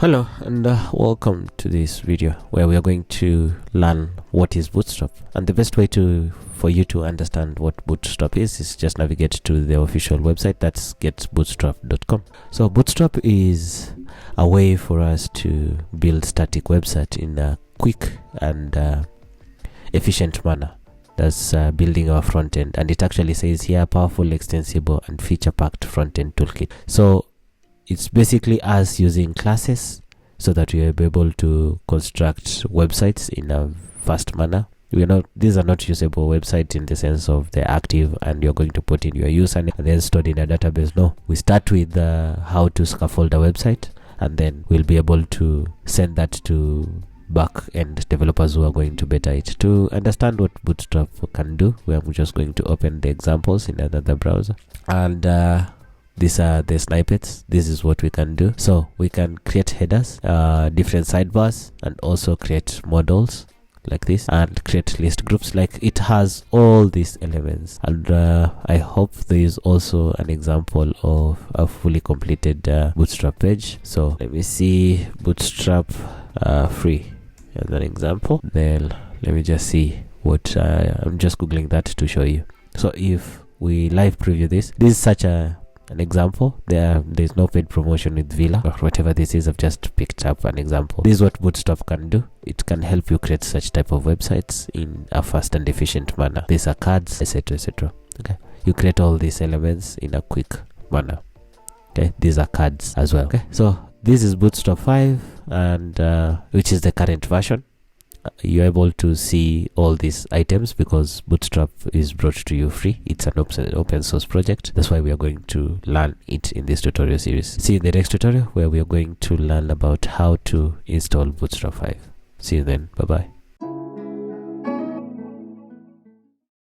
Hello and welcome to this video where we are going to learn what is Bootstrap, and the best way for you to understand what Bootstrap is just navigate to the official website, that's getbootstrap.com. So Bootstrap is a way for us to build static website in a quick and efficient manner. That's building our front end, and it actually says here powerful, extensible and feature packed front end toolkit. So it's basically us using classes so that we are able to construct websites in a fast manner. These are not usable websites in the sense of they're active and you're going to put in your username and then stored in a database. No, we start with how to scaffold a website, and then we'll be able to send that to back-end developers who are going to beta it. To understand what Bootstrap can do, we're just going to open the examples in another browser, and these are the snippets. This is what we can do. So we can create headers, different sidebars, and also create models like this, and create list groups. Like, it has all these elements, and I hope there is also an example of a fully completed Bootstrap page. So let me see Bootstrap free as an example. Then let me just see what I'm just googling that to show you. So if we live preview this is such an example. There's no paid promotion with Villa or whatever this is. I've just picked up an example. This is what Bootstrap can do. It can help you create such type of websites in a fast and efficient manner. These are cards, etc, etc. Okay, you create all these elements in a quick manner. Okay, these are cards as well. Okay, so this is Bootstrap 5, and which is the current version. You're able to see all these items because Bootstrap is brought to you free. It's an open source project. That's why we are going to learn it in this tutorial series. See you in the next tutorial where we are going to learn about how to install Bootstrap 5. See you then. Bye bye.